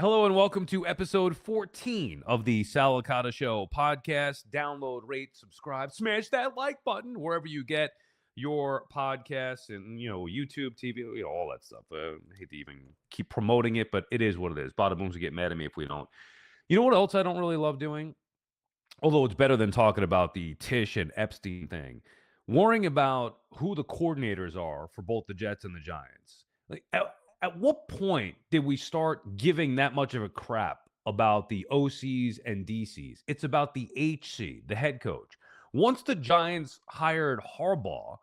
Hello and welcome to episode 14 of the Sal Licata Show podcast. Download, rate, subscribe, smash that like button wherever you get your podcasts and, YouTube, TV, all that stuff. I hate to even keep promoting it, but it is what it is. Bada booms will get mad at me if we don't. You know what else I don't really love doing? Although it's better than talking about the Tisch and Epstein thing. Worrying about who the coordinators are for both the Jets and the Giants. At what point did we start giving that much of a crap about the OCs and DCs? It's about the HC, the head coach. Once the Giants hired Harbaugh,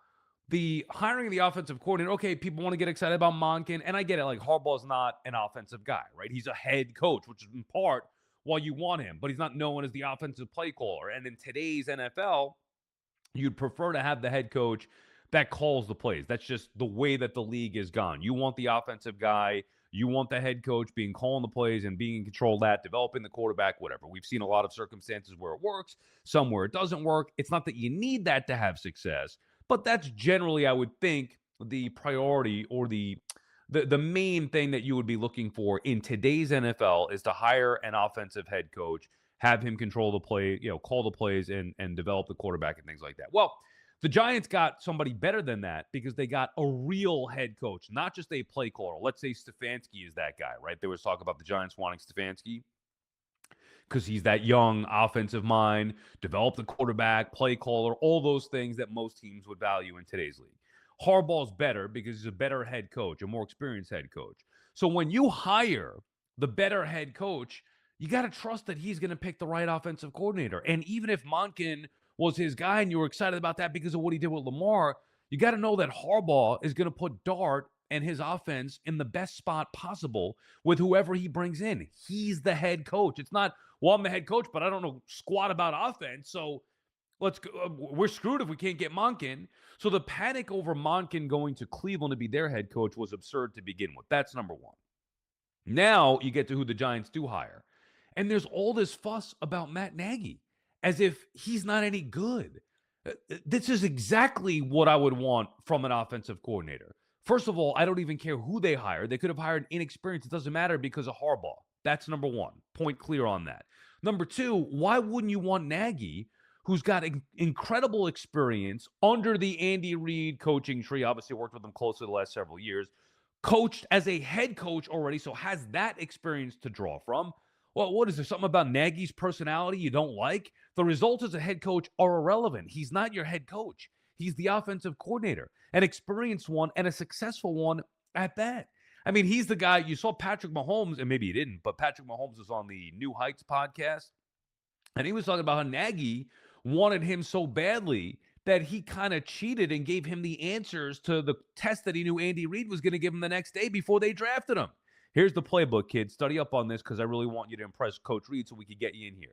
the hiring of the offensive coordinator, okay, people want to get excited about Monken, and I get it. Like, Harbaugh's not an offensive guy, right? He's a head coach, which is in part why you want him, but he's not known as the offensive play caller. And in today's NFL, you'd prefer to have the head coach that calls the plays. That's just the way that the league is gone. You want the offensive guy. You want the head coach being calling the plays and being in control of that, developing the quarterback, whatever. We've seen a lot of circumstances where it works, some where it doesn't work. It's not that you need that to have success, but that's generally, I would think, the priority or the main thing that you would be looking for in today's NFL is to hire an offensive head coach, have him control the play, call the plays and develop the quarterback and things like that. Well, the Giants got somebody better than that because they got a real head coach, not just a play caller. Let's say Stefanski is that guy, right? There was talk about the Giants wanting Stefanski because he's that young offensive mind, develop the quarterback, play caller, all those things that most teams would value in today's league. Harbaugh's better because he's a better head coach, a more experienced head coach. So when you hire the better head coach, you got to trust that he's going to pick the right offensive coordinator. And even if Monken was his guy and you were excited about that because of what he did with Lamar, you got to know that Harbaugh is going to put Dart and his offense in the best spot possible with whoever he brings in. He's the head coach. It's not, well, I'm the head coach, but I don't know squat about offense, so let's go. We're screwed if we can't get Monken. So the panic over Monken going to Cleveland to be their head coach was absurd to begin with. That's number one. Now you get to who the Giants do hire. And there's all this fuss about Matt Nagy as if he's not any good. This is exactly what I would want from an offensive coordinator. First of all, I don't even care who they hire. They could have hired inexperienced. It doesn't matter because of Harbaugh. That's number one. Point clear on that. Number two, why wouldn't you want Nagy, who's got incredible experience under the Andy Reid coaching tree? Obviously worked with him closely the last several years. Coached as a head coach already, so has that experience to draw from. Well, what is there? Something about Nagy's personality you don't like? The results as a head coach are irrelevant. He's not your head coach. He's the offensive coordinator, an experienced one and a successful one at that. I mean, he's the guy. You saw Patrick Mahomes, and maybe he didn't, but Patrick Mahomes was on the New Heights podcast, and he was talking about how Nagy wanted him so badly that he kind of cheated and gave him the answers to the test that he knew Andy Reid was going to give him the next day before they drafted him. Here's the playbook, kids. Study up on this because I really want you to impress Coach Reid so we could get you in here.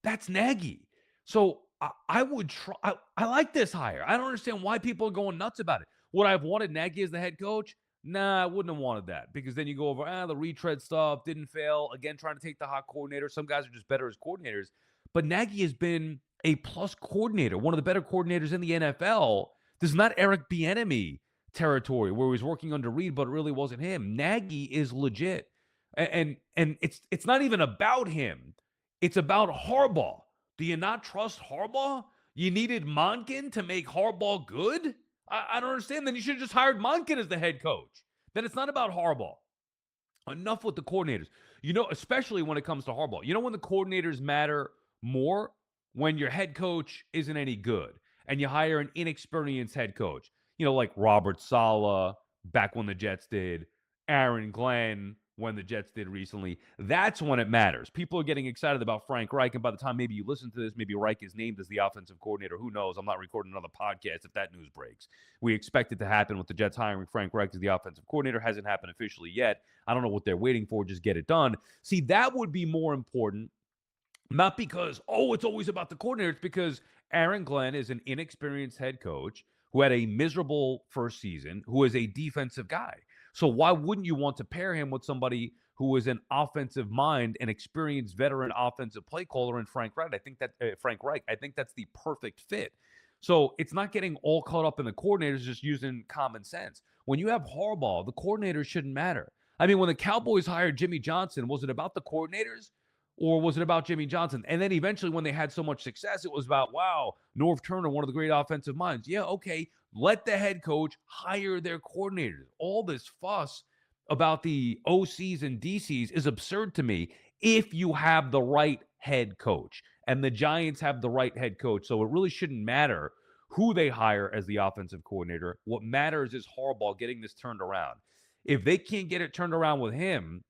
That's Nagy. So I would try. I like this hire. I don't understand why people are going nuts about it. Would I have wanted Nagy as the head coach? Nah, I wouldn't have wanted that because then you go over, the retread stuff didn't fail. Again, trying to take the hot coordinator. Some guys are just better as coordinators. But Nagy has been a plus coordinator, one of the better coordinators in the NFL. This is not Eric Bieniemy territory where he was working under Reid, but it really wasn't him. Nagy is legit. And it's not even about him. It's about Harbaugh. Do you not trust Harbaugh? You needed Monken to make Harbaugh good? I don't understand. Then you should have just hired Monken as the head coach. Then it's not about Harbaugh. Enough with the coordinators. Especially when it comes to Harbaugh. You know when the coordinators matter more? When your head coach isn't any good and you hire an inexperienced head coach. Like Robert Saleh back when the Jets did, Aaron Glenn when the Jets did recently. That's when it matters. People are getting excited about Frank Reich, and by the time maybe you listen to this, maybe Reich is named as the offensive coordinator. Who knows? I'm not recording another podcast if that news breaks. We expect it to happen with the Jets hiring Frank Reich as the offensive coordinator. Hasn't happened officially yet. I don't know what they're waiting for. Just get it done. See, that would be more important. Not because, it's always about the coordinator. It's because Aaron Glenn is an inexperienced head coach who had a miserable first season, who is a defensive guy. So why wouldn't you want to pair him with somebody who is an offensive mind, an experienced veteran offensive play caller in Frank Reich? I think that's the perfect fit. So it's not getting all caught up in the coordinators, just using common sense. When you have Harbaugh, the coordinators shouldn't matter. I mean, when the Cowboys hired Jimmy Johnson, was it about the coordinators or was it about Jimmy Johnson? And then eventually, when they had so much success, it was about, wow, Norv Turner, one of the great offensive minds. Yeah, okay. Let the head coach hire their coordinators. All this fuss about the OCs and DCs is absurd to me if you have the right head coach. And the Giants have the right head coach. So it really shouldn't matter who they hire as the offensive coordinator. What matters is Harbaugh getting this turned around. If they can't get it turned around with him,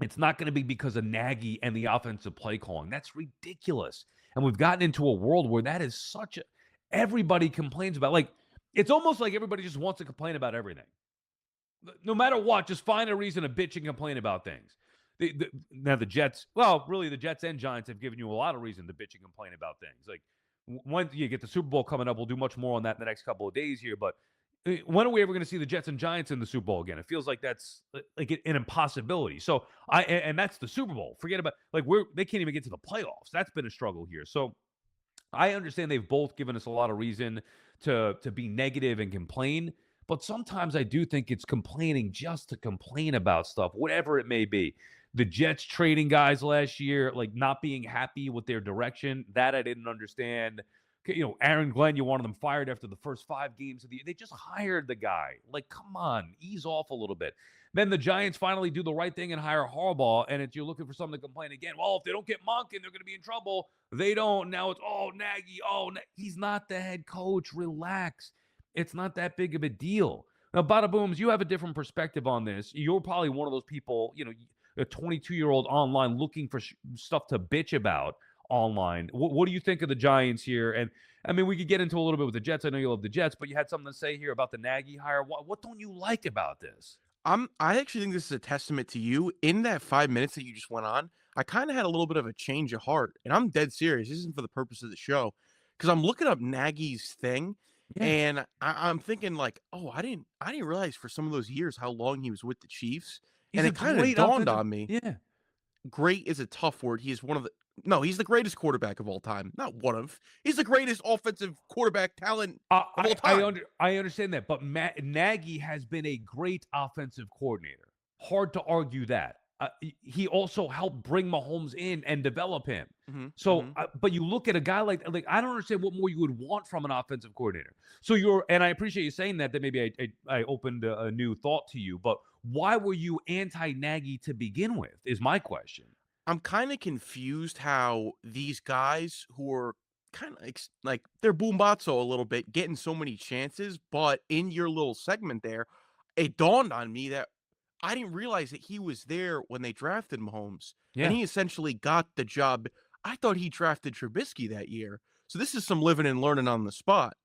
it's not going to be because of Nagy and the offensive play calling. That's ridiculous. And we've gotten into a world where that is such a everybody complains about. Like, it's almost like everybody just wants to complain about everything. No matter what, just find a reason to bitch and complain about things. Now the Jets, well, really the Jets and Giants have given you a lot of reason to bitch and complain about things. Like, when you get the Super Bowl coming up, we'll do much more on that in the next couple of days here. But when are we ever going to see the Jets and Giants in the Super Bowl again? It feels like that's like an impossibility. So and that's the Super Bowl. Forget about they can't even get to the playoffs. That's been a struggle here. So I understand they've both given us a lot of reason to be negative and complain, but sometimes I do think it's complaining just to complain about stuff, whatever it may be. The Jets trading guys last year, like not being happy with their direction, that I didn't understand. Aaron Glenn, you wanted them fired after the first 5 games of the year. They just hired the guy. Like, come on, ease off a little bit. Then the Giants finally do the right thing and hire Harbaugh, and you're looking for something to complain again. Well, if they don't get Monken, they're going to be in trouble. They don't. Now it's, Nagy. He's not the head coach. Relax. It's not that big of a deal. Now, Bada Booms, you have a different perspective on this. You're probably one of those people, a 22-year-old online looking for stuff to bitch about online. What do you think of the Giants here? And I mean, we could get into a little bit with the Jets. I know you love the Jets, but you had something to say here about the Nagy hire. What don't you like about this? I actually think this is a testament to you. In that 5 minutes that you just went on, I kind of had a little bit of a change of heart, and I'm dead serious. This isn't for the purpose of the show, because I'm looking up Nagy's thing, Yeah, and I'm thinking like, oh, I didn't realize for some of those years how long he was with the Chiefs, he's and a it kind of great dawned offensive. on me. Yeah. Great is a tough word. He is one of the no, he's the greatest quarterback of all time. Not one of. He's the greatest offensive quarterback talent of all time. I understand that, but Nagy has been a great offensive coordinator. Hard to argue that. He also helped bring Mahomes in and develop him. Mhm. So, Mhm. but you look at a guy like I don't understand what more you would want from an offensive coordinator. So and I appreciate you saying that. That maybe I opened a new thought to you. But why were you anti Nagy to begin with? Is my question. I'm kind of confused how these guys who are kind of like they're boombatso a little bit, getting so many chances. But in your little segment there, it dawned on me that I didn't realize that he was there when they drafted Mahomes, and Yeah. he essentially got the job. I thought he drafted Trubisky that year. So this is some living and learning on the spot.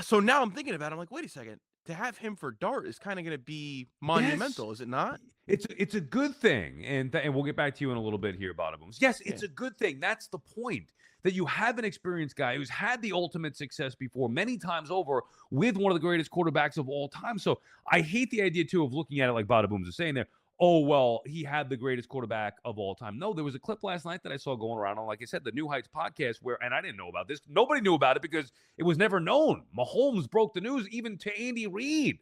So now I'm thinking about it, I'm like, wait a second. To have him for Dart is kind of going to be Yes. monumental, is it not? It's a good thing, and we'll get back to you in a little bit here, Bada Booms. Yes, Yeah. it's a good thing. That's the point. That you have an experienced guy who's had the ultimate success before, many times over, with one of the greatest quarterbacks of all time. So I hate the idea too of looking at it like Bada Booms is saying there. Oh well, he had the greatest quarterback of all time. No, there was a clip last night that I saw going around on, like I said, the New Heights podcast, where, and I didn't know about this. Nobody knew about it because it was never known. Mahomes broke the news even to Andy Reid.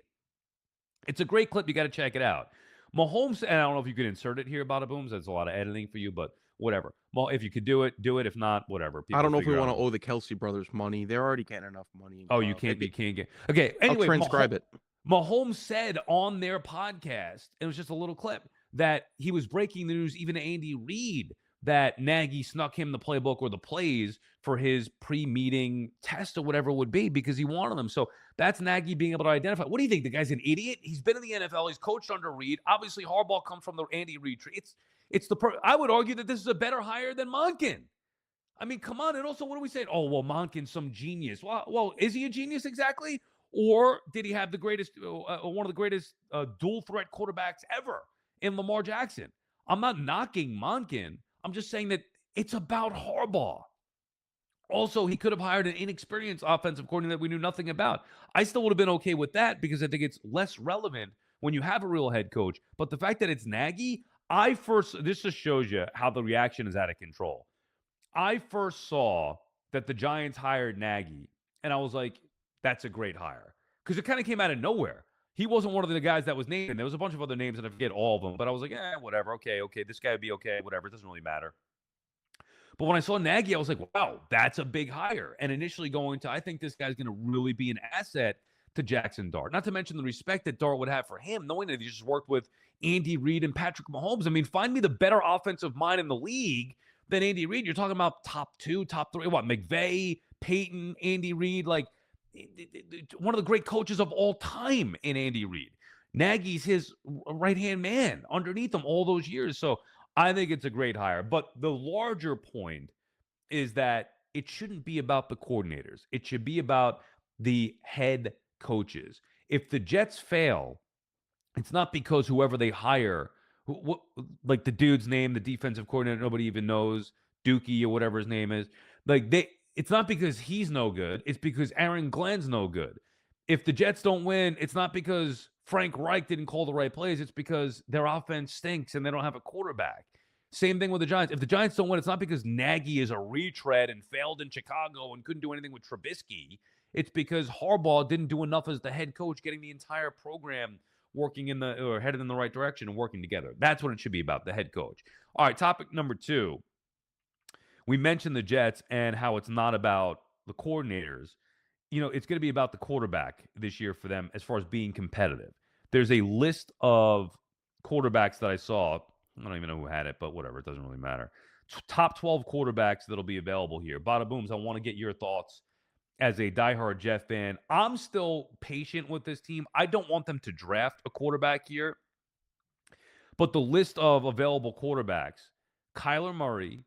It's a great clip. You got to check it out. Mahomes, and I don't know if you can insert it here, Bada Booms. That's a lot of editing for you, but whatever. Well, if you could do it, do it. If not, whatever. I People don't know if we figure want out. to owe the Kelsey brothers money. They're already getting enough money. Oh, you It, can't. You it, can't get. Okay. I'll Anyway, transcribe it. Mahomes said on their podcast, it was just a little clip, that he was breaking the news even to Andy Reid that Nagy snuck him the playbook or the plays for his pre-meeting test or whatever it would be because he wanted them. So that's Nagy being able to identify. What do you think? The guy's an idiot. He's been in the NFL. He's coached under Reid. Obviously, Harbaugh comes from the Andy Reid tree. I would argue that this is a better hire than Monken. I mean, come on. And also, what are we saying? Oh, well, Monken's some genius. Well, is he a genius exactly? Or did he have the greatest, one of the greatest dual threat quarterbacks ever in Lamar Jackson? I'm not knocking Monken. I'm just saying that it's about Harbaugh. Also, he could have hired an inexperienced offensive coordinator that we knew nothing about. I still would have been okay with that because I think it's less relevant when you have a real head coach. But the fact that it's Nagy, this just shows you how the reaction is out of control. I first saw that the Giants hired Nagy, and I was like, that's a great hire. Because it kind of came out of nowhere. He wasn't one of the guys that was named. There was a bunch of other names, and I forget all of them. But I was like, whatever. Okay, this guy would be okay. Whatever. It doesn't really matter. But when I saw Nagy, I was like, wow, that's a big hire. And initially going to, I think this guy's going to really be an asset to Jackson Dart. Not to mention the respect that Dart would have for him, knowing that he just worked with Andy Reid and Patrick Mahomes. I mean, find me the better offensive mind in the league than Andy Reid. You're talking about top 2, top 3. What, McVay, Peyton, Andy Reid, like one of the great coaches of all time in Andy Reid. Nagy's his right-hand man underneath him all those years. So I think it's a great hire. But the larger point is that it shouldn't be about the coordinators. It should be about the head coaches. If the Jets fail, it's not because whoever they hire, like the dude's name, the defensive coordinator, nobody even knows, Dookie or whatever his name is. It's not because he's no good. It's because Aaron Glenn's no good. If the Jets don't win, it's not because Frank Reich didn't call the right plays. It's because their offense stinks and they don't have a quarterback. Same thing with the Giants. If the Giants don't win, it's not because Nagy is a retread and failed in Chicago and couldn't do anything with Trubisky. It's because Harbaugh didn't do enough as the head coach, getting the entire program working headed in the right direction and working together. That's what it should be about, the head coach. All right, topic number 2. We mentioned the Jets and how it's not about the coordinators. It's going to be about the quarterback this year for them as far as being competitive. There's a list of quarterbacks that I saw. I don't even know who had it, but whatever. It doesn't really matter. Top 12 quarterbacks that'll be available here. Bada Booms, I want to get your thoughts as a diehard Jet fan. I'm still patient with this team. I don't want them to draft a quarterback here. But the list of available quarterbacks, Kyler Murray,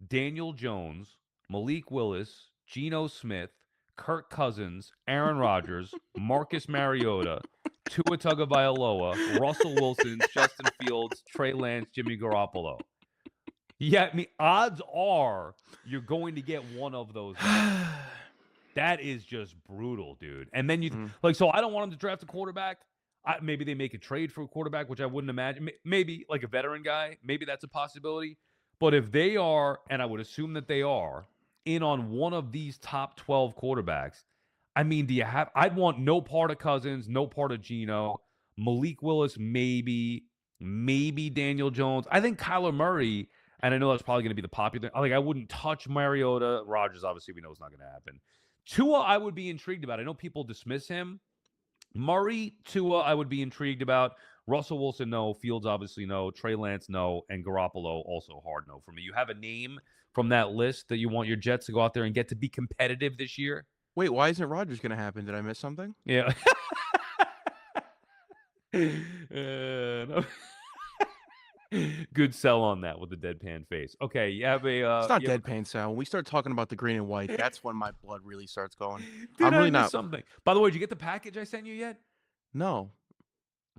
Daniel Jones, Malik Willis, Geno Smith, Kirk Cousins, Aaron Rodgers, Marcus Mariota, Tua Tagovailoa, Russell Wilson, Justin Fields, Trey Lance, Jimmy Garoppolo. Yeah, I mean, odds are you're going to get one of those guys. That is just brutal, dude. And then so I don't want them to draft a quarterback. Maybe they make a trade for a quarterback, which I wouldn't imagine. Maybe like a veteran guy. Maybe that's a possibility. But if they are, and I would assume that they are, in on one of these top 12 quarterbacks, I mean, I'd want no part of Cousins, no part of Geno, Malik Willis, maybe Daniel Jones. I think Kyler Murray, and I know that's probably going to be the popular. I wouldn't touch Mariota. Rodgers, obviously, we know it's not going to happen. Tua, I would be intrigued about. I know people dismiss him. Murray, Tua, I would be intrigued about. Russell Wilson, no. Fields, obviously, no. Trey Lance, no. And Garoppolo, also hard no for me. You have a name from that list that you want your Jets to go out there and get to be competitive this year? Wait, why isn't Rodgers going to happen? Did I miss something? Yeah. No. Good sell on that with the deadpan face. Okay, you have a. It's not deadpan, Sal. When we start talking about the green and white, that's when my blood really starts going. Dude, I'm really not. Something. By the way, did you get the package I sent you yet? No.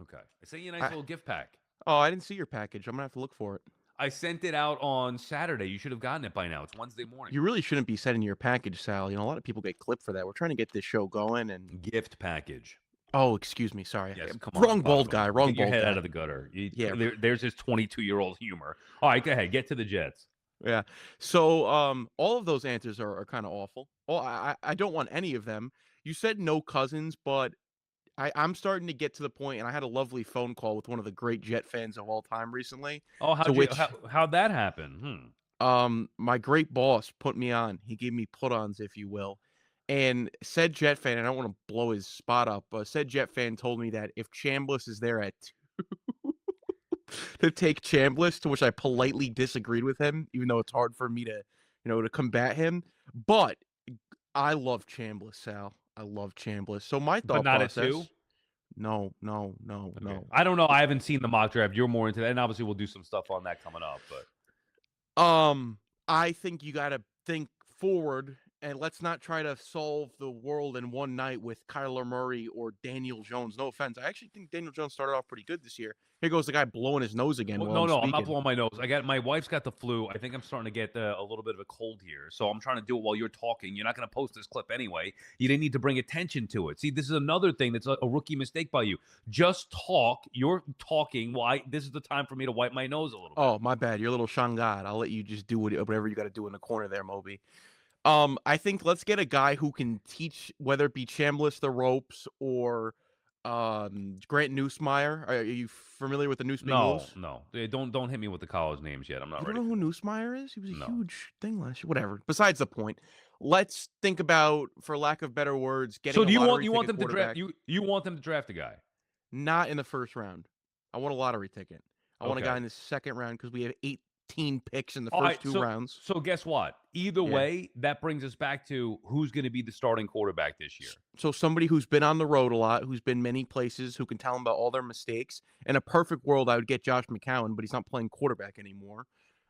Okay. I sent you a nice little gift pack. Oh, I didn't see your package. I'm going to have to look for it. I sent it out on Saturday. You should have gotten it by now. It's Wednesday morning. You really shouldn't be sending your package, Sal. A lot of people get clipped for that. We're trying to get this show going and gift package. Oh, excuse me. Sorry. Yes, come on. Wrong bald guy. Wrong Get your bald head guy. out of the gutter. There's his 22-year-old humor. All right, go ahead. Get to the Jets. Yeah. So all of those answers are kind of awful. Oh, I don't want any of them. You said no Cousins, but I'm starting to get to the point, and I had a lovely phone call with one of the great Jet fans of all time recently. Oh, how'd that happen? My great boss put me on. He gave me put-ons, if you will. And said Jet fan, and I don't want to blow his spot up, but said Jet fan told me that if Chambliss is there at 2 to take Chambliss, to which I politely disagreed with him, even though it's hard for me to, to combat him. But I love Chambliss, Sal. I love Chambliss. So my thought process. At 2? No. Okay. I don't know. I haven't seen the mock draft. You're more into that, and obviously we'll do some stuff on that coming up. But I think you got to think forward. And let's not try to solve the world in one night with Kyler Murray or Daniel Jones. No offense. I actually think Daniel Jones started off pretty good this year. Here goes the guy blowing his nose again. Well, no, I'm not blowing my nose. My wife's got the flu. I think I'm starting to get a little bit of a cold here. So I'm trying to do it while you're talking. You're not going to post this clip anyway. You didn't need to bring attention to it. See, this is another thing that's a rookie mistake by you. Just talk. You're talking. Why? This is the time for me to wipe my nose a little bit. Oh, my bad. You're a little Shangad. I'll let you just do whatever you got to do in the corner there, Moby. I think let's get a guy who can teach, whether it be Chambliss the ropes or Grant Newsmeyer. Are you familiar with the Noose Being No, Loose? no. Don't hit me with the college names yet. I'm not You don't ready know for who that. Newsmeyer is? He was a No. huge thing last year. Whatever. Besides the point. Let's think about, for lack of better words, getting So a do you want lottery you want ticket them to draft quarterback. you want them to draft a guy? Not in the first round. I want a lottery ticket. I want a guy Okay. in the second round because we have 18 picks in the All first right. two So rounds. so guess what? Either Yeah. way, that brings us back to who's going to be the starting quarterback this year. So somebody who's been on the road a lot, who's been many places, who can tell them about all their mistakes. In a perfect world, I would get Josh McCown, but he's not playing quarterback anymore.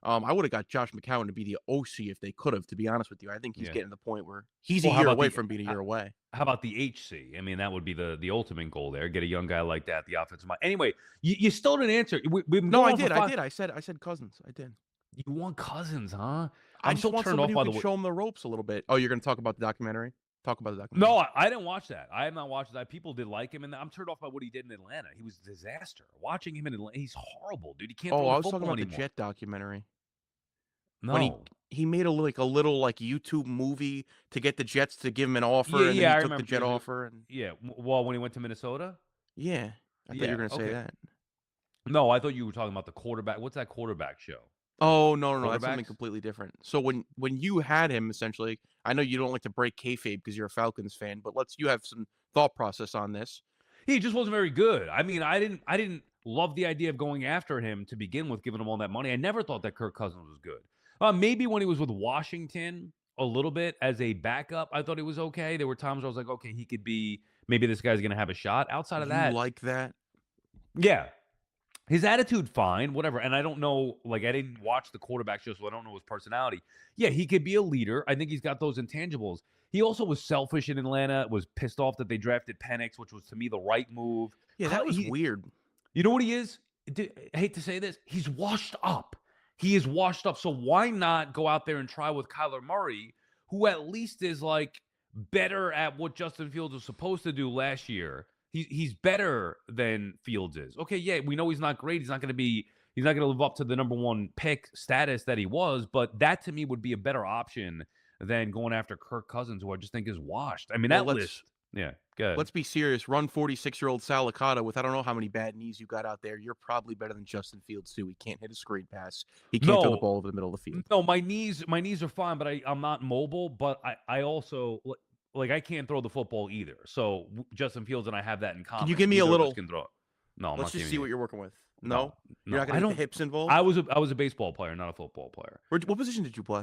I would have got Josh McCown to be the OC if they could have, to be honest with you. I think he's Yeah. getting to the point where he's a Well, year away from being a uh, year away. how about the HC? I mean, that would be the ultimate goal there. Get a young guy like that, the offensive mind. Anyway, you still didn't answer. We've been No, going I on for did. I five. did. I said Cousins. I did. You want Cousins, huh? I I'm just so want turned somebody off who by the can way. show him the ropes a little bit. Oh, you're going to talk about the documentary? Talk about the No, documentary. I didn't watch that. I have not watched that. People did like him, and I'm turned off by what he did in Atlanta. He was a disaster. Watching him in Atlanta, he's horrible, dude. He can't Oh, throw the I was talking football about the anymore. Jet documentary. When No. he made a little like YouTube movie to get the Jets to give him an offer, Yeah, and then yeah, he I took the remember. Jet offer, and Yeah, well, when he went to Minnesota. yeah, I thought you were Yeah. gonna say Okay. that. No, I thought you were talking about the quarterback. What's that quarterback show? Oh, no, no, no, that's something Quarterbacks? completely different. So when you had him, essentially, I know you don't like to break kayfabe because you're a Falcons fan, but you have some thought process on this. He just wasn't very good. I mean, I didn't love the idea of going after him to begin with, giving him all that money. I never thought that Kirk Cousins was good. Maybe when he was with Washington a little bit as a backup, I thought he was okay. There were times where I was like, okay, he could be. Maybe this guy's gonna have a shot. Outside of You that, like that? yeah, his attitude fine, whatever. And I don't know, like I didn't watch the quarterback show, so I don't know his personality. Yeah, he could be a leader. I think he's got those intangibles. He also was selfish in Atlanta. Was pissed off that they drafted Penix, which was to me the right move. Yeah, that was weird. You know what he is? I hate to say this. He's washed up. He is washed up. So why not go out there and try with Kyler Murray, who at least is like better at what Justin Fields was supposed to do last year? He's better than Fields is. Okay, yeah, we know he's not great. He's not going to live up to the number one pick status that he was, but that to me would be a better option than going after Kirk Cousins, who I just think is washed. I mean, Well, that list. Yeah, good. let's be serious. Run 46-year-old Sal Licata with I don't know how many bad knees you got out there. You're probably better than Justin Fields too. He can't hit a screen pass. He can't throw the No, ball over the middle of the field. no, my knees are fine, but I'm not mobile. But I also like I can't throw the football either. So Justin Fields and I have that in Can you common. give me a Neither of us little? can throw it. No, I'm Let's not just giving see you. what you're working with. No, No, you're no, not I going to get don't. the hips involved. I was a baseball player, not a football player. What position did you play?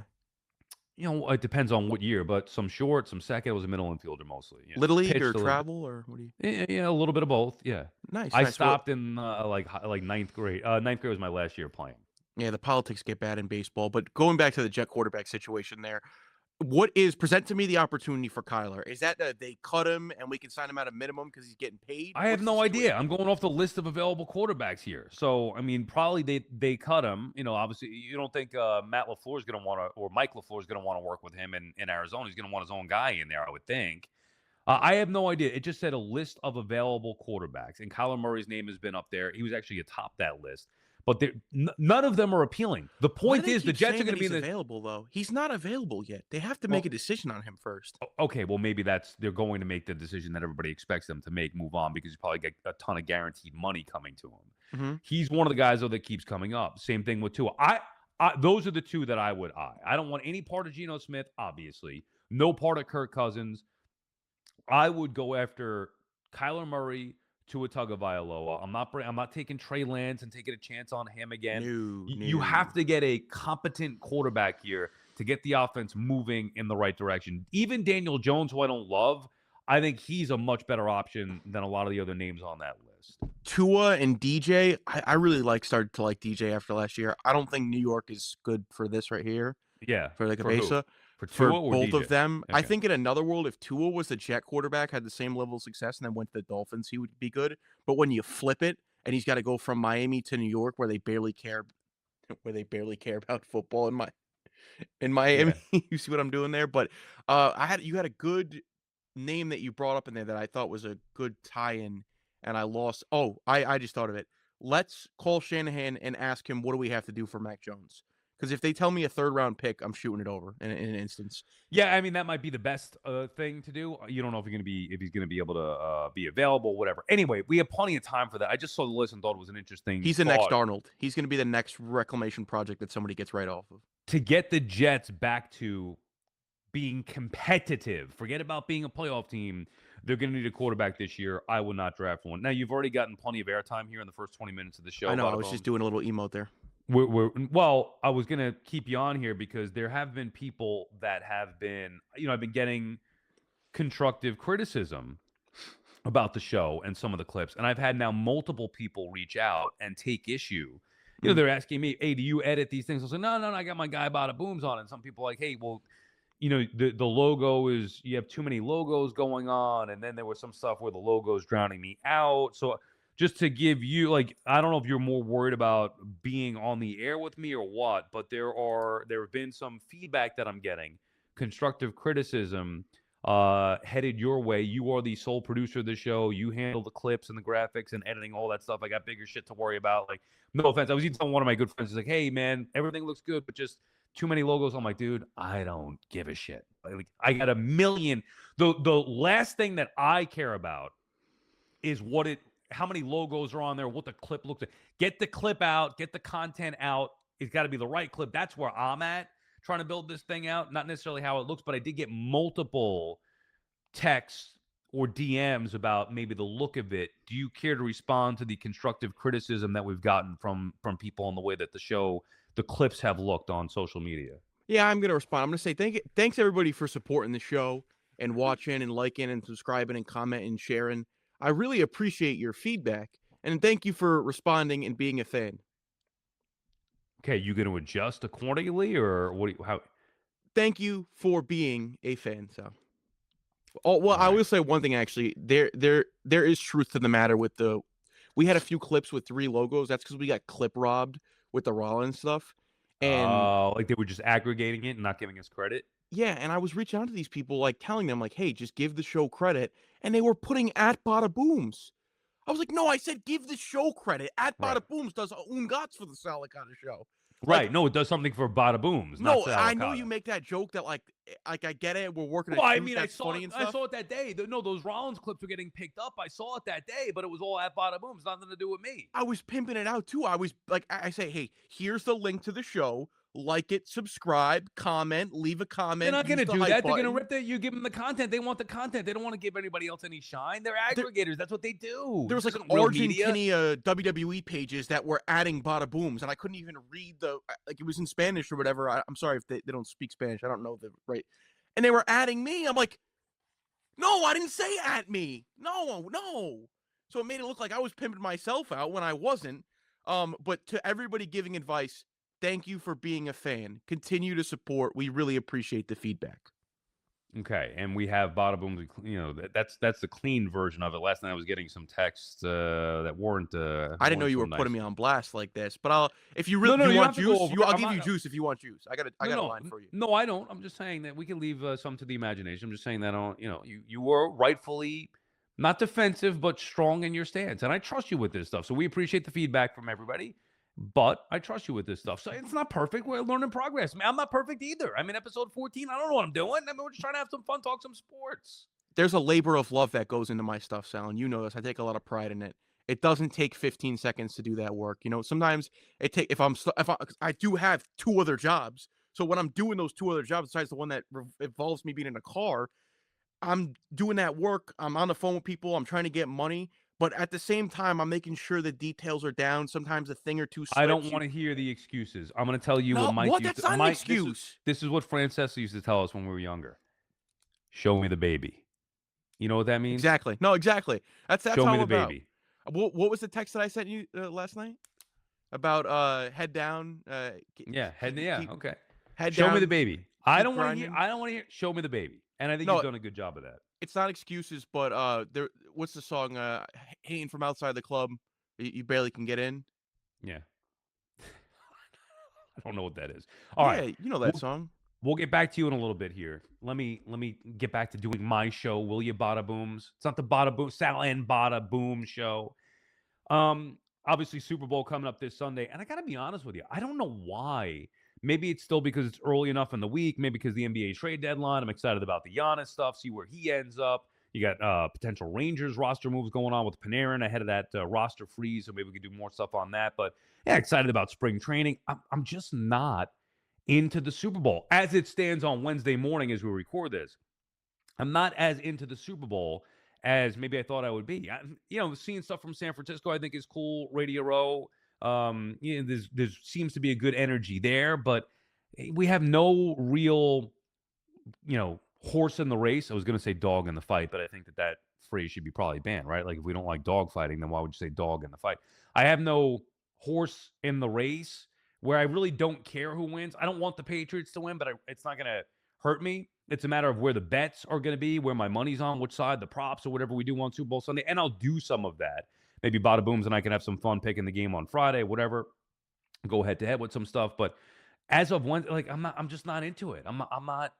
You know, it depends on what year, but some short, some second. I was a middle infielder mostly. Yeah, Little league or pitched a little bit. travel or what do you? Yeah, a little bit of both. Yeah, Nice, I nice. Well, stopped in like ninth grade. Ninth grade was my last year playing. yeah, the politics get bad in baseball. But going back to the Jet quarterback situation there, present to me the opportunity for Kyler? Is that they cut him and we can sign him at a minimum because he's getting paid? I have What's the no idea. situation? I'm going off the list of available quarterbacks here. So, I mean, probably they cut him. You know, obviously, you don't think Matt LaFleur is going to want to, or Mike LaFleur is going to want to work with him in Arizona. He's going to want his own guy in there, I would think. I have no idea. It just said a list of available quarterbacks, and Kyler Murray's name has been up there. He was actually atop that list, but none of them are appealing. The Why do point they is, the keep Jets are saying going that to be he's in the. available though? He's not available yet. They have to Well, make a decision on him first. okay, well, maybe they're going to make the decision that everybody expects them to make, move on, because you probably get a ton of guaranteed money coming to him. Hmm. He's one of the guys though that keeps coming up. Same thing with Tua. Those are the two that I would eye. I don't want any part of Geno Smith, obviously. No part of Kirk Cousins. I would go after Kyler Murray, Tua Tagovailoa. I'm not taking Trey Lance and taking a chance on him again. No, You no. have to get a competent quarterback here to get the offense moving in the right direction. Even Daniel Jones, who I don't love, I think he's a much better option than a lot of the other names on that list. Tua and DJ, I really started to like DJ after last year. I don't think New York is good for this right here. Yeah. For like a For who? Mesa. For For Tua or both DJ? of them. I Okay. think in another world, if Tua was the Jet quarterback, had the same level of success, and then went to the Dolphins, he would be good. But when you flip it and he's got to go from Miami to New York where they barely care about football in Miami. Yeah. You see what I'm doing there? But you had a good name that you brought up in there that I thought was a good tie-in, and I lost. Oh, I just thought of it. Let's call Shanahan and ask him what do we have to do for Mac Jones, Because if they tell me a 3rd round pick, I'm shooting it over in an instance. Yeah, I mean that might be the best thing to do. You don't know if he's gonna be able to be available, whatever. Anyway, we have plenty of time for that. I just saw the list and thought it was an interesting He's the next thought Darnold. He's going to be the next reclamation project that somebody gets right off of. to get the Jets back to being competitive. Forget about being a playoff team. They're going to need a quarterback this year. I will not draft one. Now, you've already gotten plenty of airtime here in the first 20 minutes of the show. I know. I was just doing a little emote there. Well, I was going to keep you on here because there have been people that have been, I've been getting constructive criticism about the show and some of the clips. And I've had now multiple people reach out and take issue. They're asking me, hey, do you edit these things? I was like, no, I got my guy Bada Booms on. And some people are like, hey, well, the logo is, you have too many logos going on. And then there was some stuff where the logo is drowning me out. So just to give you, like, I don't know if you're more worried about being on the air with me or what, but there have been some feedback that I'm getting, constructive criticism headed your way. You are the sole producer of the show. You handle the clips and the graphics and editing, all that stuff. I got bigger shit to worry about. Like, no offense. I was even telling one of my good friends, he's like, hey, man, everything looks good, but just too many logos. I'm like, dude, I don't give a shit. Like, I got a million. The last thing that I care about is how many logos are on there, what the clip looks like. Get the clip out, get the content out. It's got to be the right clip. That's where I'm at, trying to build this thing out. Not necessarily how it looks, but I did get multiple texts or DMs about maybe the look of it. Do you care to respond to the constructive criticism that we've gotten from people on the way that the clips have looked on social media? Yeah, I'm going to respond. I'm going to say thanks everybody for supporting the show and watching and liking and subscribing and commenting and sharing. I really appreciate your feedback, and thank you for responding and being a fan. Okay, you going to adjust accordingly, or how? Thank you for being a fan, Sal. Oh, well, I will say one thing actually. There is truth to the matter with we had a few clips with 3 logos. That's because we got clip robbed with the Rollins stuff. And like they were just aggregating it and not giving us credit. Yeah, and I was reaching out to these people, like telling them, like, hey, just give the show credit. And they were putting at Bada Booms. I was like, no, I said give the show credit. At Bada Booms does Ungats for the Sal Licata show. Right. Like, no, it does something for Bada Booms. No, not I know you make that joke that like I get it. We're working. Well, I mean, that's funny and stuff. I saw it that day. No, those Rollins clips were getting picked up. I saw it that day, but it was all at Bada Booms. Nothing to do with me. I was pimping it out too. I was like, I say, hey, here's the link to the show. Like it, subscribe, comment, leave a comment. They're not going to do that. They're going to rip that. You give them the content. They want the content. They don't want to give anybody else any shine. They're aggregators. That's what they do. There was like Argentina WWE pages that were adding Bada Booms, and I couldn't even read like it was in Spanish or whatever. I'm sorry if they don't speak Spanish. I don't know the right. And they were adding me. I'm like, no, I didn't say at me. No. So it made it look like I was pimping myself out when I wasn't. But to everybody giving advice, thank you for being a fan. Continue to support. We really appreciate the feedback. Okay, and we have Bada Booms. That's the clean version of it. Last night I was getting some texts that weren't. I didn't know you were putting me on blast like this. But if you really want juice, I'll give you juice if you want juice. I got a line for you. No, I don't. I'm just saying that we can leave some to the imagination. I'm just saying that you were rightfully not defensive, but strong in your stance, and I trust you with this stuff. So we appreciate the feedback from everybody. But I trust you with this stuff. So it's not perfect. We're learning progress. I'm not perfect either. I mean, episode 14, I don't know what I'm doing. I mean, we're just trying to have some fun, talk some sports. There's a labor of love that goes into my stuff, Sal, and you know this. I take a lot of pride in it. It doesn't take 15 seconds to do that work. Sometimes I do have 2 other jobs. So when I'm doing those 2 other jobs, besides the one that involves me being in a car, I'm doing that work. I'm on the phone with people. I'm trying to get money. But at the same time, I'm making sure the details are down. Sometimes a thing or two slips. I don't want to hear the excuses. I'm going to tell you what Mike used to... That's not an excuse. This is what Francesca used to tell us when we were younger. Show me the baby. You know what that means? Exactly. No, exactly. That's Show me the baby. What was the text that I sent you last night? About head down? Okay. Head Show down, me the baby. I don't want to hear show me the baby. And I think you've done a good job of that. It's not excuses, but what's the song? Hating from outside the club, you barely can get in. Yeah. I don't know what that is. All right, you know that song. We'll get back to you in a little bit here. Let me get back to doing my show. Will you Bada Booms? It's not the Bada Boom Sal and Bada Boom show. Obviously Super Bowl coming up this Sunday, and I got to be honest with you. I don't know why Maybe it's still because it's early enough in the week. Maybe because the NBA trade deadline. I'm excited about the Giannis stuff, see where he ends up. You got potential Rangers roster moves going on with Panarin ahead of that roster freeze, so maybe we could do more stuff on that. But yeah, excited about spring training. I'm just not into the Super Bowl as it stands on Wednesday morning as we record this. I'm not as into the Super Bowl as maybe I thought I would be. Seeing stuff from San Francisco, I think is cool. Radio Row, there seems to be a good energy there, but we have no real, horse in the race. I was going to say dog in the fight, but I think that phrase should be probably banned, right? Like if we don't like dog fighting, then why would you say dog in the fight? I have no horse in the race where I really don't care who wins. I don't want the Patriots to win, but it's not going to hurt me. It's a matter of where the bets are going to be, where my money's on, which side, the props or whatever we do on Super Bowl Sunday. And I'll do some of that. Maybe Bada Booms and I can have some fun picking the game on Friday, whatever. Go head to head with some stuff. But as of Wednesday, I'm just not into it. I'm not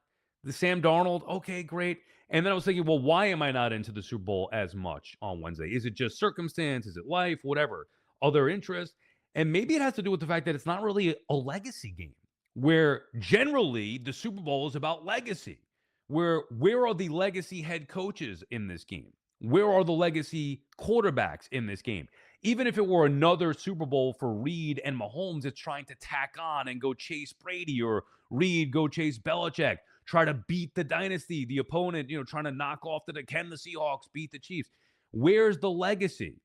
the Sam Darnold. Okay, great. And then I was thinking, well, why am I not into the Super Bowl as much on Wednesday? Is it just circumstance? Is it life? Whatever. Other interest? And maybe it has to do with the fact that it's not really a legacy game, where generally the Super Bowl is about legacy. Where are the legacy head coaches in this game? Where are the legacy quarterbacks in this game? Even if it were another Super Bowl for Reed and Mahomes, it's trying to tack on and go chase Brady, or Reed go chase Belichick, try to beat the dynasty, the opponent, trying to knock off can the Seahawks beat the Chiefs? Where's the legacy?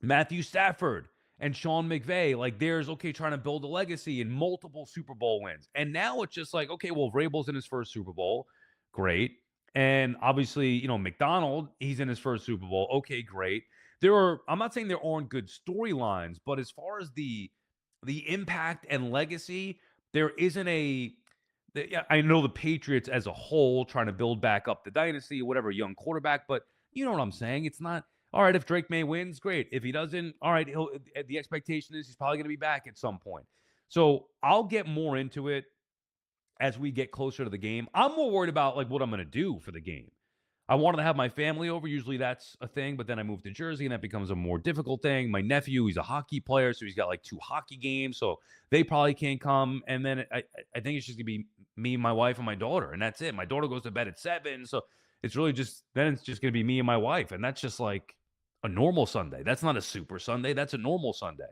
Matthew Stafford and Sean McVay, there's trying to build a legacy in multiple Super Bowl wins. And now it's just like, okay, well, Vrabel's in his first Super Bowl. Great. And obviously, McDonald, he's in his first Super Bowl. Okay, great. I'm not saying there aren't good storylines, but as far as the impact and legacy, there isn't I know the Patriots as a whole trying to build back up the dynasty, whatever, young quarterback, but you know what I'm saying? It's not, all right, if Drake May wins, great. If he doesn't, all right, the expectation is he's probably going to be back at some point. So I'll get more into it as we get closer to the game. I'm more worried about what I'm going to do for the game. I wanted to have my family over. Usually that's a thing, but then I moved to Jersey and that becomes a more difficult thing. My nephew, he's a hockey player, so he's got 2 hockey games, so they probably can't come. And then I think it's just going to be me, my wife, and my daughter, and that's it. My daughter goes to bed at 7, so it's really just going to be me and my wife, and that's just like a normal Sunday. That's not a super Sunday. That's a normal Sunday,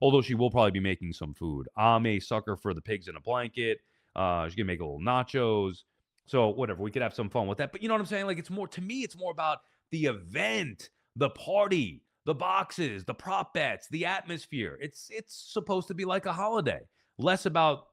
although she will probably be making some food. I'm a sucker for the pigs in a blanket. She's going to make a little nachos. So whatever, we could have some fun with that. But you know what I'm saying? To me, it's more about the event, the party, the boxes, the prop bets, the atmosphere. It's supposed to be like a holiday, less about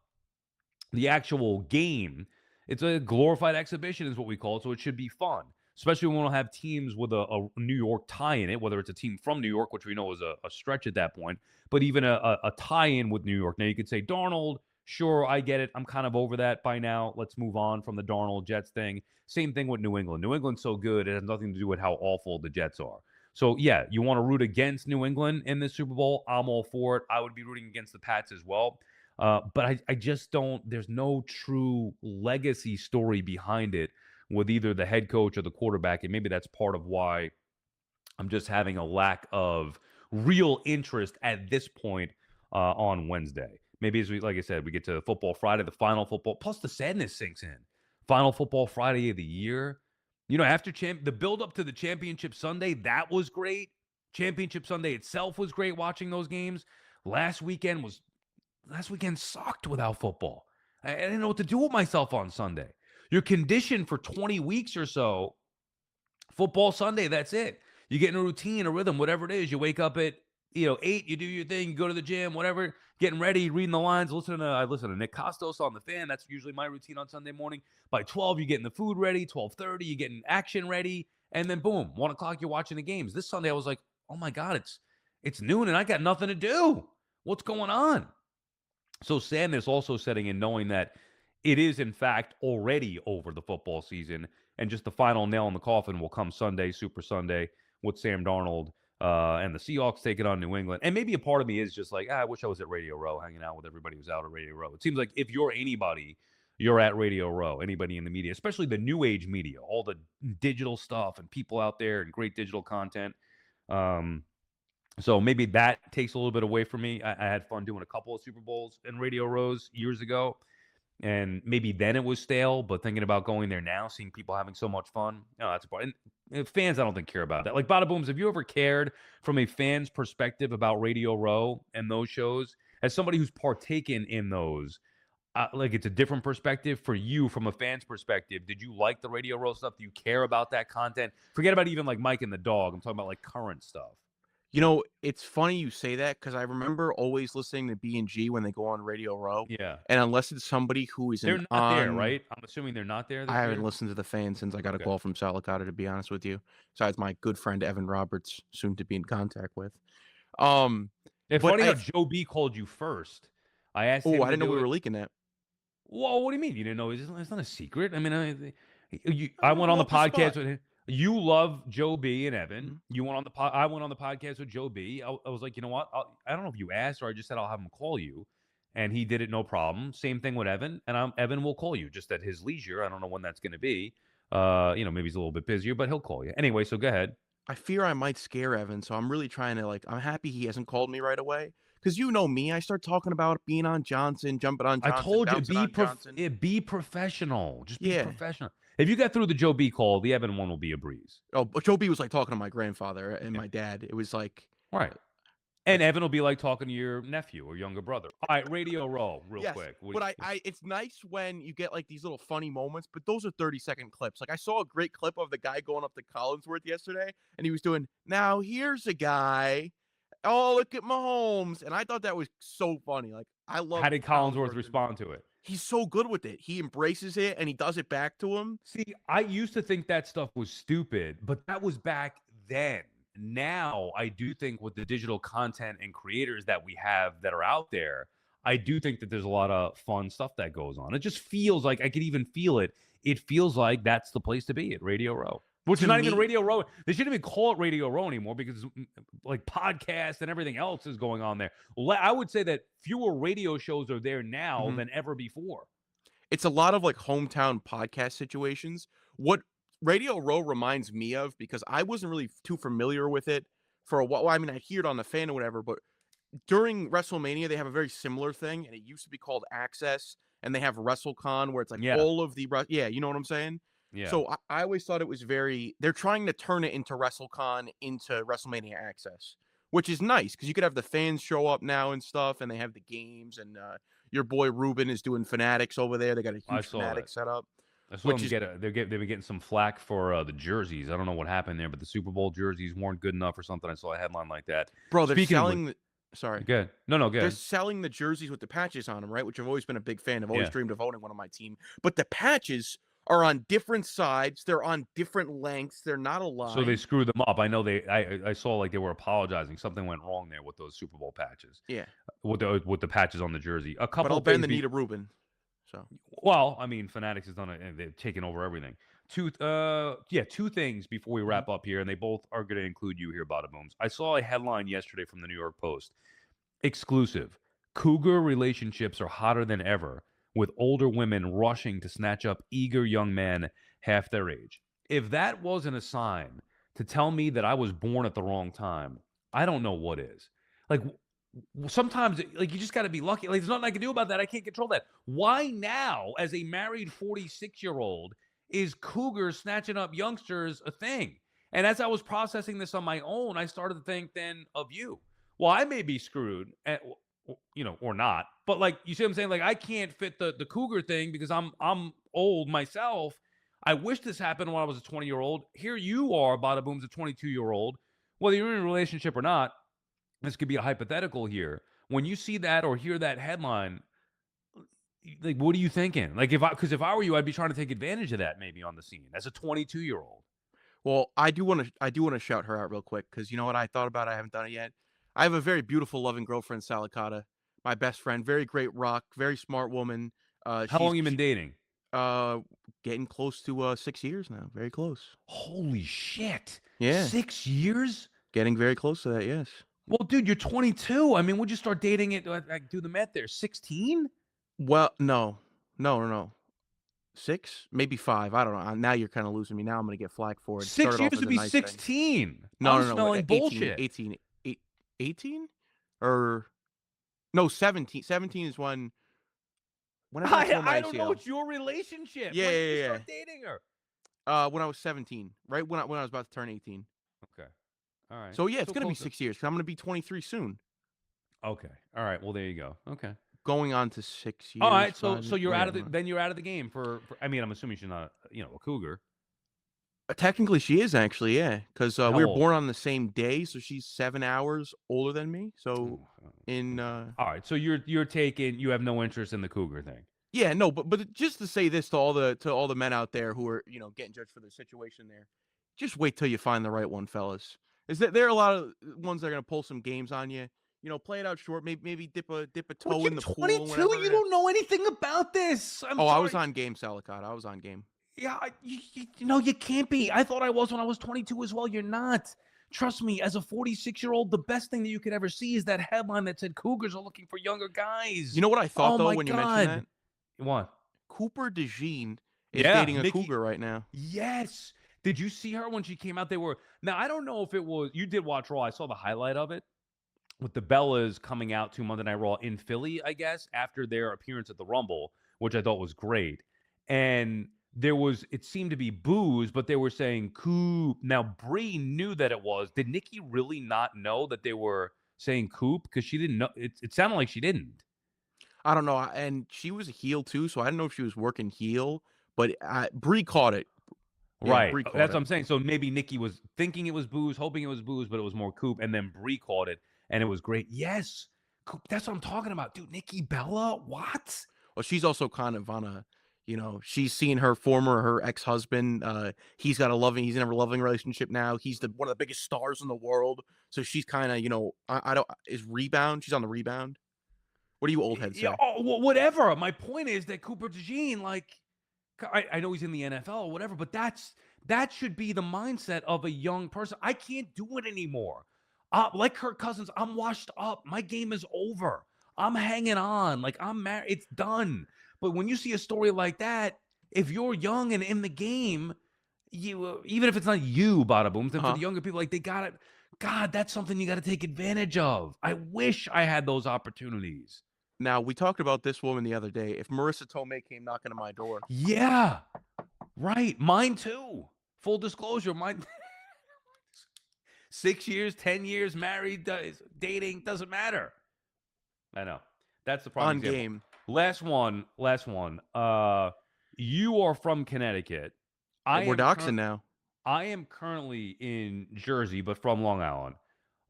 the actual game. It's a glorified exhibition is what we call it. So it should be fun, especially when we'll have teams with a New York tie in it, whether it's a team from New York, which we know is a stretch at that point, but even a tie-in with New York. Now you could say Darnold. Sure, I get it. I'm kind of over that by now. Let's move on from the Darnold Jets thing. Same thing with New England. New England's so good, it has nothing to do with how awful the Jets are. So, yeah, you want to root against New England in this Super Bowl? I'm all for it. I would be rooting against the Pats as well. But I just don't, there's no true legacy story behind it with either the head coach or the quarterback. And maybe that's part of why I'm just having a lack of real interest at this point on Wednesday. Maybe like I said, we get to Football Friday, the final football, plus the sadness sinks in. Final Football Friday of the year. After the build up to the Championship Sunday, that was great. Championship Sunday itself was great watching those games. Last weekend sucked without football. I didn't know what to do with myself on Sunday. You're conditioned for 20 weeks or so. Football Sunday, that's it. You get in a routine, a rhythm, whatever it is. You wake up at 8, you do your thing, you go to the gym, whatever, getting ready, reading the lines, I listen to Nick Costos on the Fan. That's usually my routine on Sunday morning. By 12, you're getting the food ready. 12:30, you're getting action ready. And then boom, 1 o'clock, you're watching the games. This Sunday, I was like, oh my God, it's noon and I got nothing to do. What's going on? So sadness also setting in, knowing that it is, in fact, already over the football season. And just the final nail in the coffin will come Sunday, Super Sunday, with Sam Darnold and the Seahawks taking on New England. And maybe a part of me is just like, I wish I was at Radio Row hanging out with everybody who's out at Radio Row. It seems like if you're anybody, you're at Radio Row, anybody in the media, especially the new age media, all the digital stuff and people out there and great digital content. So maybe that takes a little bit away from me. I had fun doing a couple of Super Bowls in Radio Rows years ago, and maybe then it was stale. But thinking about going there now, seeing people having so much fun, oh, that's a part. And fans, I don't think care about that. Like Bada Booms, have you ever cared from a fan's perspective about Radio Row and those shows? As somebody who's partaken in those, like it's a different perspective for you from a fan's perspective. Did you like the Radio Row stuff? Do you care about that content? Forget about even like Mike and the Dog. I'm talking about like current stuff. You know, it's funny you say that because I remember always listening to B&G when they go on Radio Row, Yeah. and unless it's somebody who isn't They're not there, on right? I'm assuming they're not there I this haven't year? listened to the fan since I got a Okay. call from Sal Licata, to be honest with you, besides my good friend Evan Roberts, soon to be in contact with. Um, It's but funny how I Joe B called you first. I asked oh, him I to didn't know do we it. were leaking that. Well, what do you mean? You didn't know? It's not a secret. I mean, I Oh, went on blow the up the podcast spot. with him. You love Joe B and Evan. Mhm. You went on the I went on the podcast with Joe B. I was like, you know what? I don't know if you asked or I just said I'll have him call you, and he did it no problem. Same thing with Evan, and Evan will call you just at his leisure. I don't know when that's going to be. Maybe he's a little bit busier, but he'll call you anyway. So go ahead. I fear I might scare Evan, so I'm really trying to, like I'm happy he hasn't called me right away, because you know me, I start talking about being on Johnson, jumping on I Johnson, told you, bouncing on Johnson. be professional. Just be Yeah. professional. If you get through the Joe B call, the Evan one will be a breeze. Oh, but Joe B was, like, talking to my grandfather and Yeah. my dad. It was Right. like And Evan will be like talking to your nephew or younger brother. All right, Radio Row, real yes, quick. but I it's nice when you get, like, these little funny moments, but those are 30-second clips. Like, I saw a great clip of the guy going up to Collinsworth yesterday, and he was doing, "Now here's a guy. Oh, look at Mahomes," and I thought that was so funny. Like, I How love did Collinsworth Collinsworth, and respond to it? he's so good with it. He embraces it, and he does it back to him. See, I used to think that stuff was stupid, but that was back then. Now, I do think with the digital content and creators that we have that are out there, I do think that there's a lot of fun stuff that goes on. It just feels like I could even feel it. It feels like that's the place to be at Radio Row, which is To not even me Radio Row. They shouldn't even call it Radio Row anymore because like podcasts and everything else is going on there. I would say that fewer radio shows are there now mhm. than ever before. It's a lot of, like, hometown podcast situations. What Radio Row reminds me of, because I wasn't really too familiar with it for a while. Well, I mean, I hear it on the fan or whatever, but during WrestleMania, they have a very similar thing, and it used to be called Access, and they have WrestleCon where it's like Yeah, all of the yeah, you know what I'm saying? yeah. So I always thought it was very they're trying to turn it into WrestleCon into WrestleMania Access, which is nice because you could have the fans show up now and stuff, and they have the games, and your boy Ruben is doing Fanatics over there. They got a I huge saw that. Fanatics setup, I saw which them is get they've been getting some flack for the jerseys. I don't know what happened there, but the Super Bowl jerseys weren't good enough or something. I saw a headline like that. bro, they're Speaking of which, selling sorry. good. No, They're good. selling the jerseys with the patches on them, right? Which I've always been a big fan. I've always Yeah. dreamed of owning one on my team. But the patches are on different sides. They're on different lengths. They're not So they aligned. screwed them up. I know I saw like they were apologizing. Something went wrong there with those Super Bowl patches. Yeah. With the patches on the jersey. A But couple I'll of bend things the knee to Ruben. So well, I mean, Fanatics has done it and they've taken over everything. Two things before we mhm. wrap up here, and they both are going to include you here, Bada Booms. I saw a headline yesterday from the New York Post. Exclusive. Cougar relationships are hotter than ever, with older women rushing to snatch up eager young men half their age. If that wasn't a sign to tell me that I was born at the wrong time, I don't know what is. Like sometimes like you just got to be lucky. Like there's nothing I can do about that. I can't control that. Why now as a married 46-year-old is cougar snatching up youngsters a thing? And as I was processing this on my own, I started to think then of you. Well, I may be screwed, or not. But like you see what I'm saying? Like I can't fit the cougar thing because I'm old myself. I wish this happened when I was a 20-year-old. Here you are, Bada Boom's a 22-year-old. Whether you're in a relationship or not, this could be a hypothetical here. When you see that or hear that headline, like what are you thinking? Like if I were you, I'd be trying to take advantage of that maybe on the scene as a 22-year-old. Well, I do wanna shout her out real quick because you know what I thought about? I haven't done it yet. I have a very beautiful, loving girlfriend, Sal Licata, my best friend, very great rock, very smart woman. How long She's you been she dating? getting close to 6 years now. Very close. Holy shit. Yeah. 6 years? Getting very close to that, yes. Well, dude, you're 22. I mean, would you start dating it? Like, do the math there. 16? Well, no. No, no, no. 6? Maybe 5, I don't know, now you're kinda losing me, now I'm gonna get flack for it. It Six started off years as would a be nice thing. 16. No, I'm no, no, smelling 18, bullshit. 18, 18? Or no, 17. 17 is when did I I tore my I don't know. ACL? It's your relationship. Yeah, When did you yeah, start dating her? when I was 17, right when I was about to turn 18. Okay. All right. So yeah, it's So gonna be close to. 6 years 'cause I'm gonna be 23 soon. Okay. All right. Well, there you go. Okay. Going on to 6 All years, right. So 5 so years. you're Well, yeah, out of the then you're out of the game for I mean, I'm assuming she's not, a cougar. technically she is actually, yeah, because How we were old? born on the same day, so she's 7 hours older than me. So Oh, in okay. All right. So you're taking you have no interest in the cougar thing. yeah, no, but just to say this to all the men out there who are, getting judged for their situation there, just wait till you find the right one, fellas. Is that there are a lot of ones that are gonna pull some games on you. Play it out short, maybe dip a But toe you're in the pool and 22. whatever. You Yeah. don't know anything about this. I'm Oh, I was sorry. on game, Sal Licata. I was on game. Yeah, you can't be. I thought I was when I was 22 as well. You're not. Trust me, as a 46-year-old, the best thing that you could ever see is that headline that said Cougars are looking for younger You guys. know what I thought Oh though my when you mentioned God. that? What? Cooper DeJean is Yeah, dating a Nikki. cougar right now. Yes. Did you see her when she came out? They were now. I don't know if it was you did watch Raw. I saw the highlight of it with the Bellas coming out to Monday Night Raw in Philly, I guess, after their appearance at the Rumble, which I thought was great. And it seemed to be booze, but they were saying Coop. Now, Brie knew that it was. Did Nikki really not know that they were saying Coop? Because she didn't know. It sounded like she didn't. I don't know, and she was a heel too, so I don't know if she was working heel, but Bree caught it. Yeah, Right. Bree caught That's what it. I'm saying. So maybe Nikki was thinking it was booze, hoping it was booze, but it was more Coop. And then Brie caught it, and it was great. Yes. Coop, that's what I'm talking about. Dude, Nikki Bella? What? Well, she's also kind of on she's seen her ex-husband. He's in a loving relationship now. He's one of the biggest stars in the world. So she's kind of, I don't is rebound. She's on the rebound. What do you old heads Yeah, say? whatever. My point is that Cooper DeJean, like, I know he's in the NFL or whatever, but that should be the mindset of a young person. I can't do it anymore. Like Kirk Cousins, I'm washed up. My game is over. I'm hanging on. Like I'm married. It's done. But when you see a story like that, if you're young and in the game, you even if it's not you, bada boom, then for Uh-huh. the younger people, like they got it. God, that's something you got to take advantage of. I wish I had those opportunities. Now, we talked about this woman the other day. If Marissa Tomei came knocking on my door, Yeah, right. Mine too. Full disclosure, mine 6 years, 10 years, married, dating, doesn't matter. I know. That's the prime on example. game. Last one. You are from Connecticut. We're doxing now. I am currently in Jersey, but from Long Island.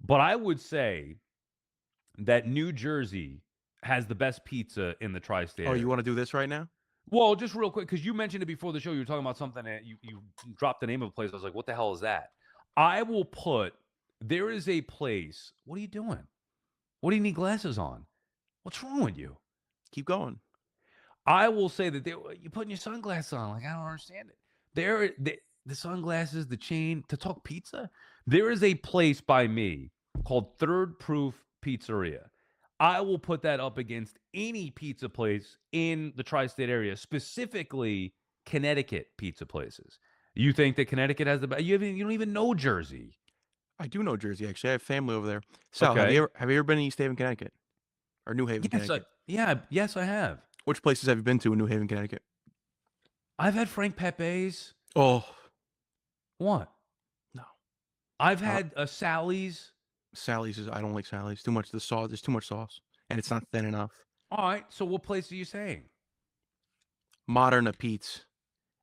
But I would say that New Jersey has the best pizza in the tri-state Oh, area. you want to do this right now? Well, just real quick, because you mentioned it before the show. You were talking about something and you dropped the name of a place. I was like, what the hell is that? There is a place. What are you doing? What do you need glasses on? What's wrong with you? Keep going. I will say that you're putting your sunglasses on. Like, I don't understand it. The sunglasses, the chain, to talk pizza. There is a place by me called Third Proof Pizzeria. I will put that up against any pizza place in the tri-state area, specifically Connecticut pizza places. You think that Connecticut has the best? You don't even know Jersey. I do know Jersey, actually. I have family over there. Sal, Okay. have you ever been to East Haven, Connecticut? Or New Haven, Yes, Connecticut? yes, I have. Which places have you been to in New Haven, Connecticut? I've had Frank Pepe's. Oh, What? no. I've Uh, had Sally's. Sally's I don't like Sally's. Too much the sauce. There's too much sauce, and it's not thin enough. All right. So what place are you saying? Modern Pete's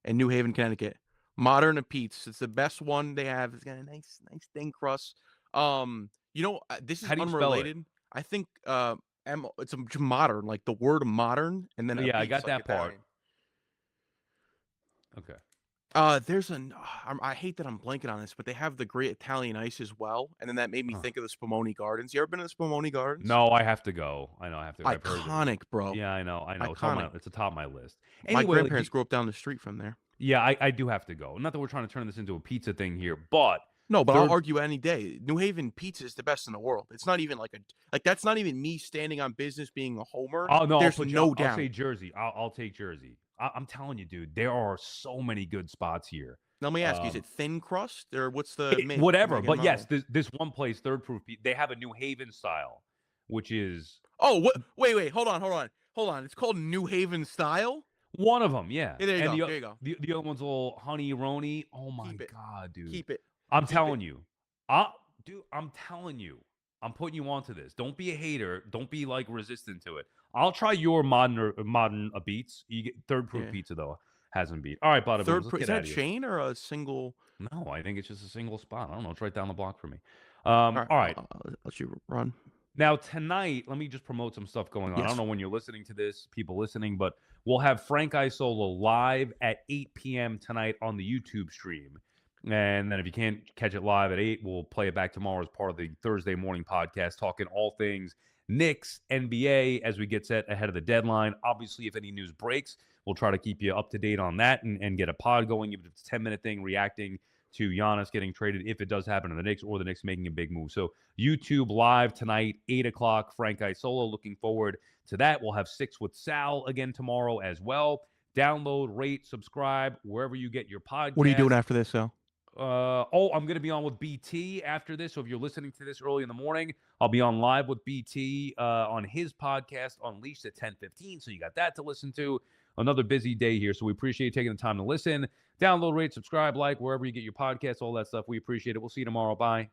in New Haven, Connecticut. Modern Pete's. It's the best one they have. It's got a nice thin crust. This is How do you spell it? unrelated. I think it's a modern, like the word modern, and then Oh, a yeah, I Pete's, got like that part. Italian. Okay. I hate that I'm blanking on this, but they have the great Italian ice as well, and then that made me Huh. think of the Spumoni Gardens. You ever been to the Spumoni Gardens? No, I have to go. I know I have to go. I've heard of it. Iconic, bro. Yeah, I know. Iconic. It's atop my list. My Anyway, grandparents grew up down the street from there. yeah, I do have to go. Not that we're trying to turn this into a pizza thing here, but No, but I'll third. argue any day. New Haven pizza is the best in the world. It's not even that's not even me standing on business being a homer. Oh no, There's no I'll doubt. say Jersey. I'll take Jersey. I'm telling you, dude, there are so many good spots here. Now, let me ask you, is Um, it thin crust or what's the whatever. make and But yes, model? this one place, Third Proof, they have a New Haven style, which is Oh, what? Wait, hold on. It's called New Haven style. one of them. Yeah, Hey, there you and go. There you go. the other one's a little honey roni. Oh my Keep it. god, dude! Keep it. I'm Keep it. telling you, I dude, I'm telling you, I'm putting you onto this. Don't be a hater. Don't be like resistant to it. I'll try your modern beats. You get Third Proof Yeah. pizza though hasn't beat. All right, bada booms. Let's Is get that out a of here. chain or a single? No, I think it's just a single spot. I don't know. It's right down the block for me. All right. All right. I'll let you run. Now tonight, let me just promote some stuff going on. I don't Yes. know when you're listening to this, people listening, but we'll have Frank Isola live at 8 p.m. tonight on the YouTube stream. And then if you can't catch it live at 8, we'll play it back tomorrow as part of the Thursday morning podcast, talking all things Knicks, NBA as we get set ahead of the deadline. Obviously, if any news breaks, we'll try to keep you up to date on that and get a pod going, even if it's a 10-minute thing, reacting to Giannis getting traded if it does happen to the Knicks or the Knicks making a big move. So YouTube live tonight, 8 o'clock, Frank Isola. Looking forward to that. We'll have 6 with Sal again tomorrow as well. Download, rate, subscribe, wherever you get your podcast. What are you doing after this, Sal? I'm going to be on with BT after this. So if you're listening to this early in the morning, I'll be on live with BT on his podcast, Unleashed at 10:15. So you got that to listen to. Another busy day here. So we appreciate you taking the time to listen. Download, rate, subscribe, like, wherever you get your podcasts, all that stuff. We appreciate it. We'll see you tomorrow. Bye.